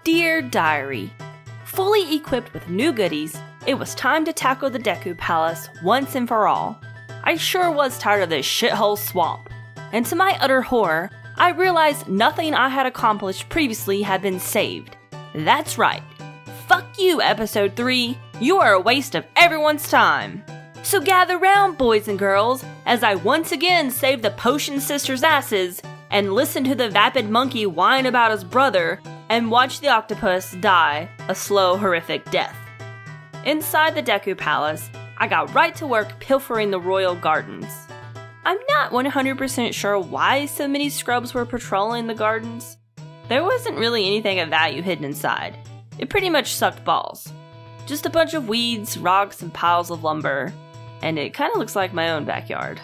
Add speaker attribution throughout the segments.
Speaker 1: Dear Diary, fully equipped with new goodies, it was time to tackle the Deku Palace once and for all. I sure was tired of this shithole swamp, and to my utter horror, I realized nothing I had accomplished previously had been saved. That's right. Fuck you, Episode 3. You are a waste of everyone's time. So gather round, boys and girls, as I once again save the Potion Sisters' asses and listen to the vapid monkey whine about his brother and watch the octopus die a slow, horrific death. Inside the Deku Palace, I got right to work pilfering the royal gardens. I'm not 100% sure why so many scrubs were patrolling the gardens. There wasn't really anything of value hidden inside. It pretty much sucked balls. Just a bunch of weeds, rocks, and piles of lumber. And it kinda looks like my own backyard.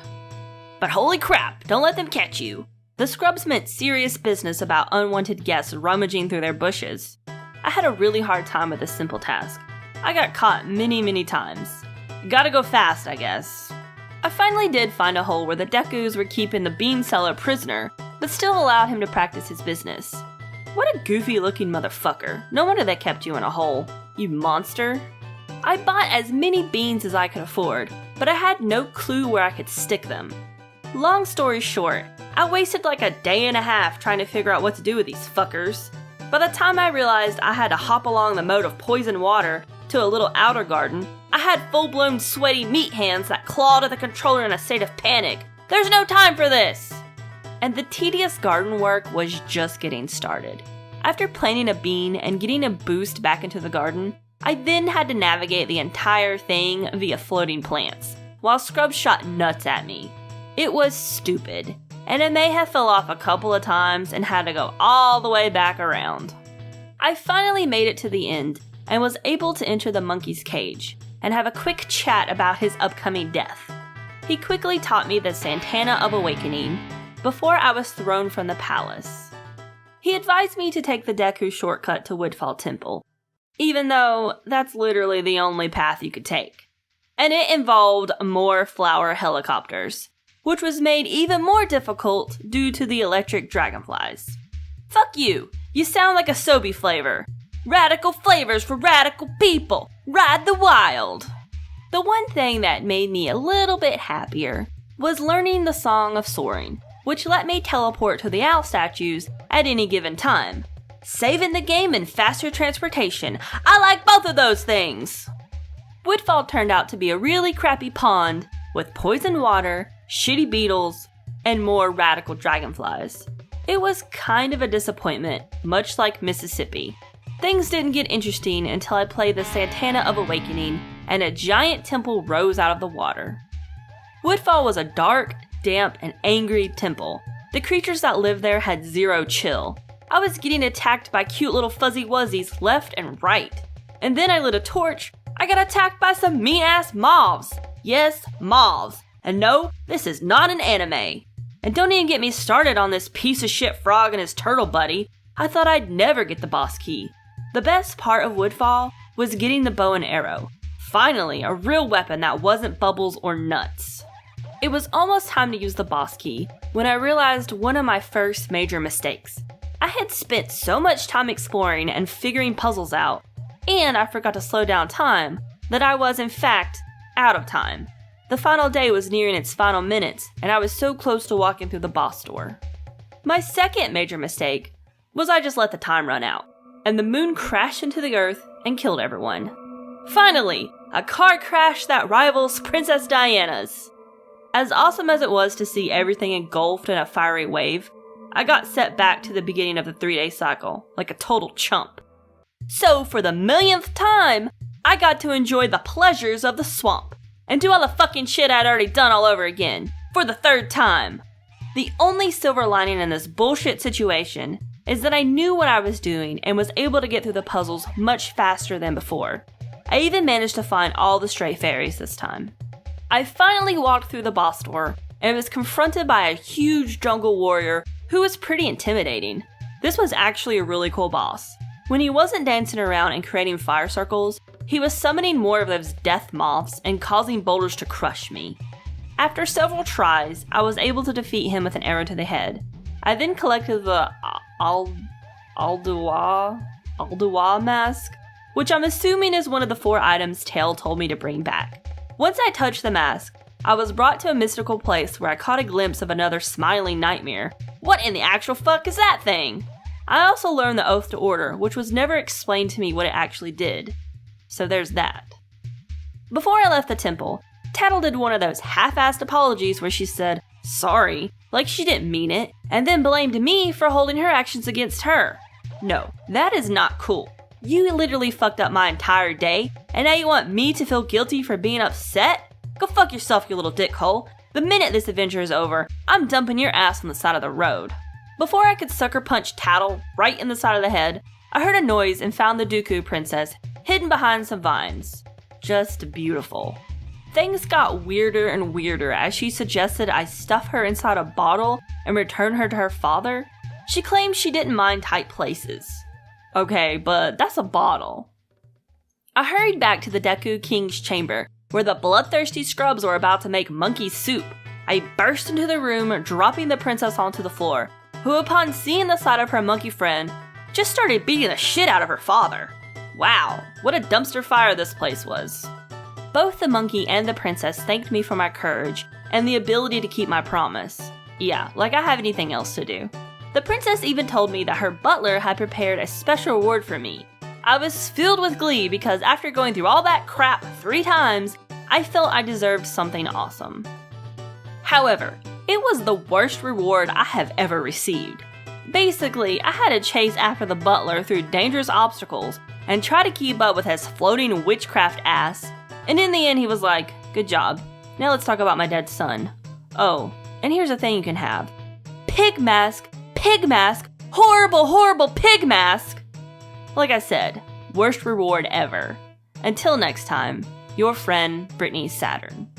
Speaker 1: But holy crap, don't let them catch you. The scrubs meant serious business about unwanted guests rummaging through their bushes. I had a really hard time with this simple task. I got caught many times. Gotta go fast, I guess. I finally did find a hole where the Dekus were keeping the bean seller prisoner, but still allowed him to practice his business. What a goofy looking motherfucker. No wonder they kept you in a hole, you monster. I bought as many beans as I could afford, but I had no clue where I could stick them. Long story short, I wasted like a day and a half trying to figure out what to do with these fuckers. By the time I realized I had to hop along the moat of poison water to a little outer garden, I had full-blown sweaty meat hands that clawed at the controller in a state of panic. There's no time for this! And the tedious garden work was just getting started. After planting a bean and getting a boost back into the garden, I then had to navigate the entire thing via floating plants, while scrubs shot nuts at me. It was stupid, and I may have fell off a couple of times and had to go all the way back around. I finally made it to the end, and was able to enter the monkey's cage, and have a quick chat about his upcoming death. He quickly taught me the Santana of Awakening, before I was thrown from the palace. He advised me to take the Deku shortcut to Woodfall Temple, even though that's literally the only path you could take. And it involved more flower helicopters, which was made even more difficult due to the electric dragonflies. Fuck you! You sound like a Sobe flavor. Radical flavors for radical people! Ride the wild! The one thing that made me a little bit happier was learning the Song of Soaring, which let me teleport to the owl statues at any given time. Saving the game and faster transportation. I like both of those things! Woodfall turned out to be a really crappy pond with poison water, shitty beetles, and more radical dragonflies. It was kind of a disappointment, much like Mississippi. Things didn't get interesting until I played the Santana of Awakening and a giant temple rose out of the water. Woodfall was a dark, damp, and angry temple. The creatures that lived there had zero chill. I was getting attacked by cute little fuzzy wuzzies left and right. And then I lit a torch, I got attacked by some mean-ass mobs. Yes, mobs. And no, this is not an anime. And don't even get me started on this piece of shit frog and his turtle buddy. I thought I'd never get the boss key. The best part of Woodfall was getting the bow and arrow. Finally, a real weapon that wasn't bubbles or nuts. It was almost time to use the boss key when I realized one of my first major mistakes. I had spent so much time exploring and figuring puzzles out, and I forgot to slow down time, that I was in fact out of time. The final day was nearing its final minutes, and I was so close to walking through the boss door. My second major mistake was I just let the time run out, and the moon crashed into the earth and killed everyone. Finally, a car crash that rivals Princess Diana's. As awesome as it was to see everything engulfed in a fiery wave, I got set back to the beginning of the 3-day cycle, like a total chump. So, for the millionth time, I got to enjoy the pleasures of the swamp, and do all the fucking shit I'd already done all over again, for the third time. The only silver lining in this bullshit situation is that I knew what I was doing and was able to get through the puzzles much faster than before. I even managed to find all the stray fairies this time. I finally walked through the boss door and was confronted by a huge jungle warrior who was pretty intimidating. This was actually a really cool boss. When he wasn't dancing around and creating fire circles, he was summoning more of those death moths and causing boulders to crush me. After several tries, I was able to defeat him with an arrow to the head. I then collected the Alduwa Alduwa mask, which I'm assuming is one of the 4 items Tail told me to bring back. Once I touched the mask, I was brought to a mystical place where I caught a glimpse of another smiling nightmare. What in the actual fuck is that thing? I also learned the Oath to Order, which was never explained to me what it actually did. So there's that. Before I left the temple, Tattle did one of those half-assed apologies where she said, sorry, like she didn't mean it, and then blamed me for holding her actions against her. No, that is not cool. You literally fucked up my entire day, and now you want me to feel guilty for being upset? Go fuck yourself, you little dickhole. The minute this adventure is over, I'm dumping your ass on the side of the road. Before I could sucker punch Tattle right in the side of the head, I heard a noise and found the Dooku princess hidden behind some vines. Just beautiful. Things got weirder and weirder as she suggested I stuff her inside a bottle and return her to her father. She claimed she didn't mind tight places. Okay, but that's a bottle. I hurried back to the Deku King's chamber, where the bloodthirsty scrubs were about to make monkey soup. I burst into the room, dropping the princess onto the floor, who upon seeing the sight of her monkey friend, just started beating the shit out of her father. Wow, what a dumpster fire this place was. Both the monkey and the princess thanked me for my courage and the ability to keep my promise. Yeah, like I have anything else to do. The princess even told me that her butler had prepared a special reward for me. I was filled with glee because after going through all that crap 3 times, I felt I deserved something awesome. However, it was the worst reward I have ever received. Basically, I had to chase after the butler through dangerous obstacles and try to keep up with his floating witchcraft ass, and in the end he was like, good job, now let's talk about my dead son. Oh, and here's a thing you can have. Pig mask, horrible, horrible pig mask! Like I said, worst reward ever. Until next time, your friend, Brittany Saturn.